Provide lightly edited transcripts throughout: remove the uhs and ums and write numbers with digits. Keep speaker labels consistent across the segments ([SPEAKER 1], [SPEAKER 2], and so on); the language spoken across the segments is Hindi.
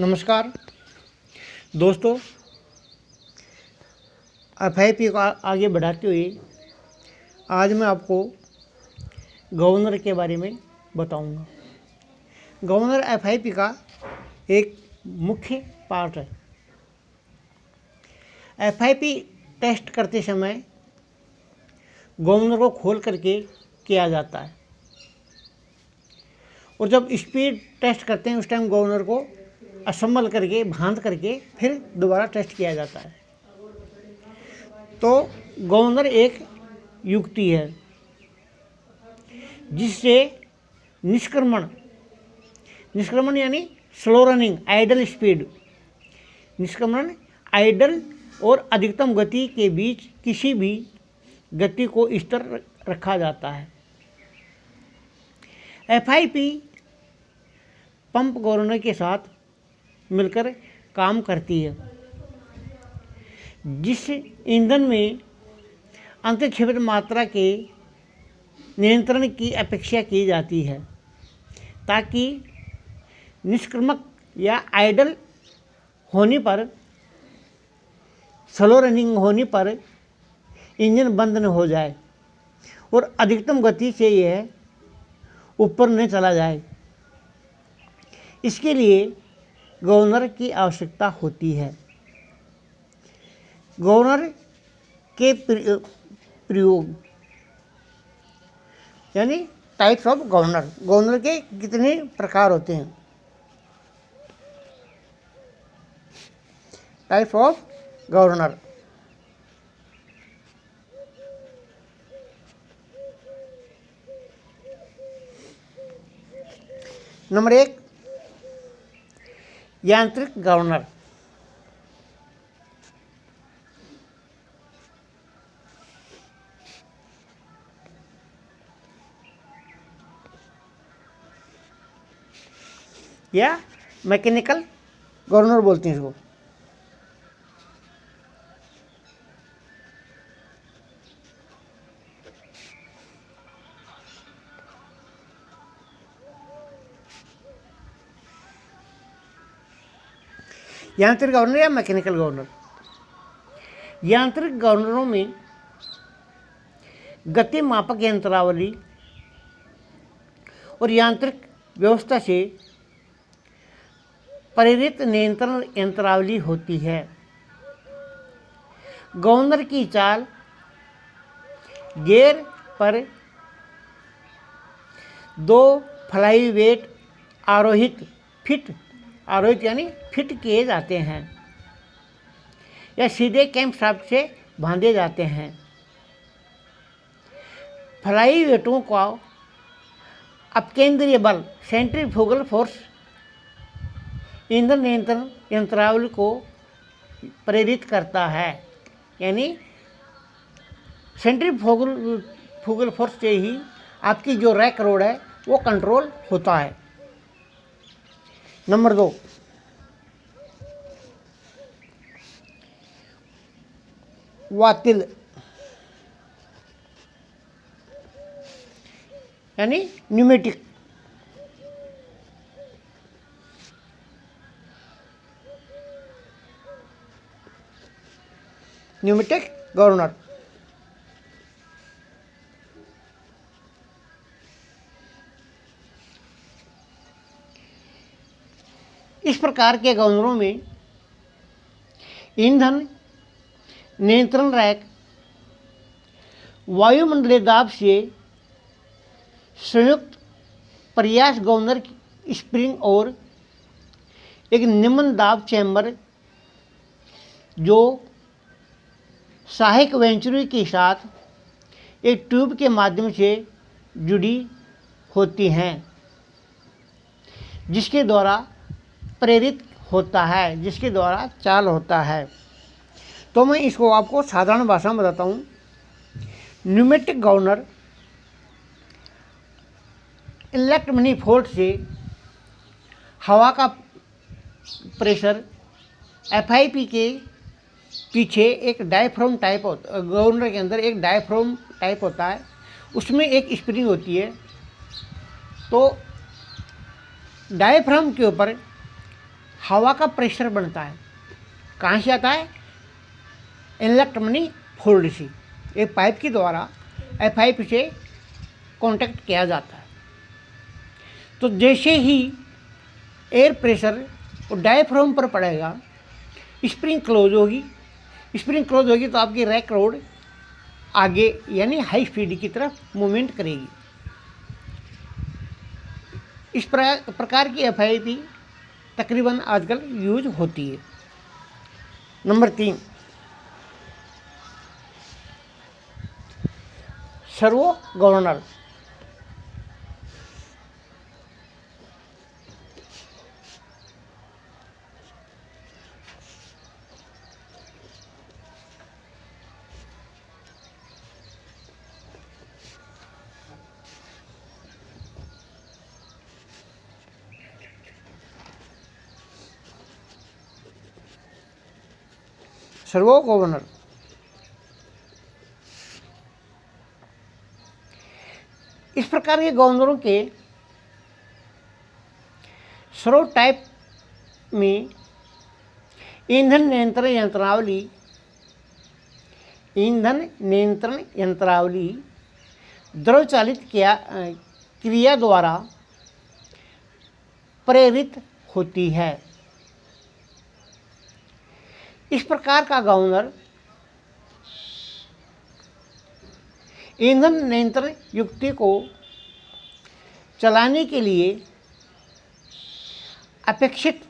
[SPEAKER 1] नमस्कार दोस्तों, एफआईपी को आगे बढ़ाते हुए आज मैं आपको गवर्नर के बारे में बताऊंगा। गवर्नर एफआईपी का एक मुख्य पार्ट है। एफआईपी टेस्ट करते समय गवर्नर को खोल करके किया जाता है और जब स्पीड टेस्ट करते हैं उस टाइम गवर्नर को असम्बल करके बांध करके फिर दोबारा टेस्ट किया जाता है। तो गवर्नर एक युक्ति है जिससे निष्क्रमण यानी स्लो रनिंग, आइडल स्पीड, निष्क्रमण आइडल और अधिकतम गति के बीच किसी भी गति को स्थिर रखा जाता है। एफआईपी पंप गवर्नर के साथ मिलकर काम करती है, जिस ईंधन में अंतर्क्षेपित मात्रा के नियंत्रण की अपेक्षा की जाती है ताकि निष्क्रमक या आइडल होने पर, स्लो रनिंग होने पर इंजन बंद न हो जाए और अधिकतम गति से यह ऊपर न चला जाए। इसके लिए गवर्नर की आवश्यकता होती है। गवर्नर के प्रयोग यानी टाइप्स ऑफ गवर्नर, गवर्नर के कितने प्रकार होते हैं। Types of governor. नंबर 1, यांत्रिक गवर्नर। या मैकेनिकल गवर्नर बोलते हैं इसको। यांत्रिक गवर्नर या मैकेनिकल गवर्नर। यांत्रिक गवर्नरों में गति मापक यंत्रावली और यांत्रिक व्यवस्था से प्रेरित नियंत्रण यंत्रावली होती है। गवर्नर की चाल गियर पर 2 फ्लाईवेट आरोहित यानी फिट किए जाते हैं या सीधे कैम्पशाफ्ट से बांधे जाते हैं। फ्लाईवेटों का अपकेंद्रीय बल, सेंट्रीफ्यूगल फोर्स, ईंधन नियंत्रण यंत्रावली को प्रेरित करता है, यानी सेंट्रीफ्यूगल फोर्स से ही आपकी जो रैक रोड है वो कंट्रोल होता है। नंबर 2, वातिल यानी न्यूमेटिक। Pneumatic governor. इस प्रकार के गवर्नरों में ईंधन नियंत्रण रैक वायुमंडलीय दाब से संयुक्त प्रयास गवर्नर स्प्रिंग और एक निम्न दाब चैम्बर जो सहायक वेंचुरी के साथ एक ट्यूब के माध्यम से जुड़ी होती हैं, जिसके द्वारा प्रेरित होता है, जिसके द्वारा चाल होता है। तो मैं इसको आपको साधारण भाषा में बताता हूँ। न्यूमेटिक गवर्नर इलेक्ट मैनिफोल्ड से हवा का प्रेशर एफआईपी के पीछे एक डायफ्राम टाइप होता है। गवर्नर के अंदर एक डायफ्राम टाइप होता है, उसमें एक स्प्रिंग होती है। तो डायफ्राम के ऊपर हवा का प्रेशर बनता है। कहाँ से आता है? इनलेट मनीफोल्ड से। एक पाइप के द्वारा F5 से कांटेक्ट किया जाता है। तो जैसे ही एयर प्रेशर और डायफ्राम पर पड़ेगा, स्प्रिंग क्लोज होगी। स्प्रिंग क्लोज होगी तो आपकी रैक रोड आगे यानी हाई स्पीड की तरफ मूवमेंट करेगी। इस प्रकार की FIP तकरीबन आजकल यूज होती है। Number 3, servo governor. Servo governor इस प्रकार के गवर्नरों के सर्वो टाइप में ईंधन नियंत्रण यंत्रावली द्रव चालित क्रिया द्वारा प्रेरित होती है। इस प्रकार का गवर्नर ईंधन नियंत्रण युक्ति को चलाने के लिए अपेक्षित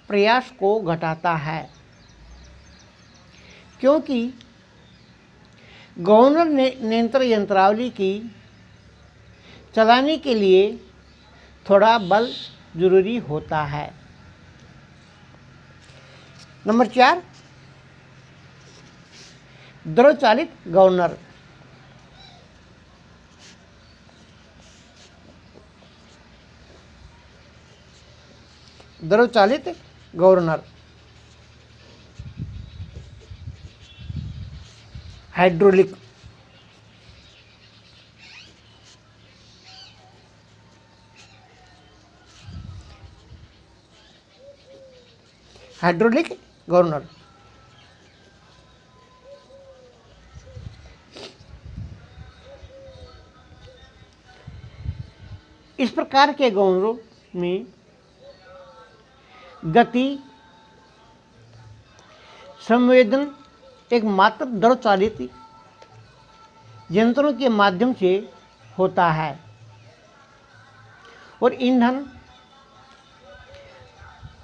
[SPEAKER 1] प्रयास को घटाता है, क्योंकि गवर्नर नियंत्रण यंत्रावली की चलाने के लिए थोड़ा बल जरूरी होता है। नंबर 4, द्रव चालित गवर्नर। द्रव चालित गवर्नर हाइड्रोलिक। हाइड्रोलिक गवर्नर इस प्रकार के गवर्नरों में गति संवेदन एकमात्र द्रव चालित यंत्रों के माध्यम से होता है और ईंधन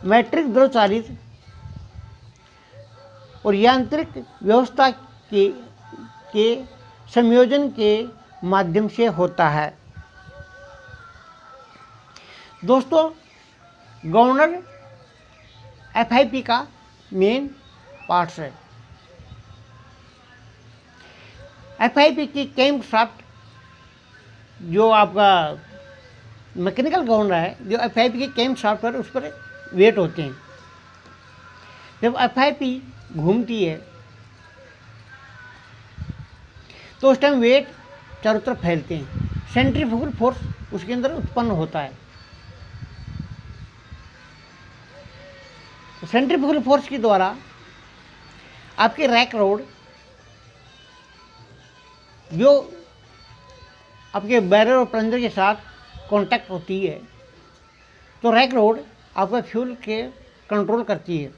[SPEAKER 1] मैट्रिक द्रव चालित और यांत्रिक व्यवस्था के संयोजन के माध्यम से होता है। दोस्तों, गवर्नर FIP का मेन पार्ट्स है। FIP की कैम शाफ्ट जो आपका मैकेनिकल गवर्नर है, जो FIP की कैम शाफ्ट पर उस पर वेट होते हैं। जब FIP घूमती है तो उस टाइम वेट चारों तरफ फैलते हैं, सेंट्रीफ्यूगल फोर्स उसके अंदर उत्पन्न होता है। तो सेंट्रीफ्यूगल फोर्स के द्वारा आपकी रैक रोड जो आपके बैरल और प्लंजर के साथ कांटेक्ट होती है, तो रैक रोड आपका फ्यूल के कंट्रोल करती है।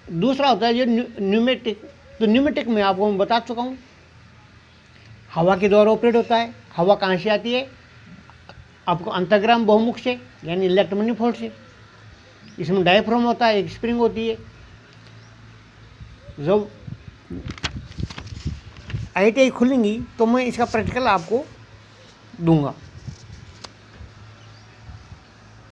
[SPEAKER 1] दूसरा होता है जो न्यूमेटिक। तो न्यूमेटिक में आपको मैं बता चुका हूँ, हवा के द्वारा ऑपरेट होता है। हवा कहाँ से आती है? आपको अंतर्ग्राम बहुमुख से यानी इनलेट मनीफोल्ड से। इसमें डायफ्राम होता है, एक स्प्रिंग होती है। जब IIT खुलेंगी तो मैं इसका प्रैक्टिकल आपको दूंगा।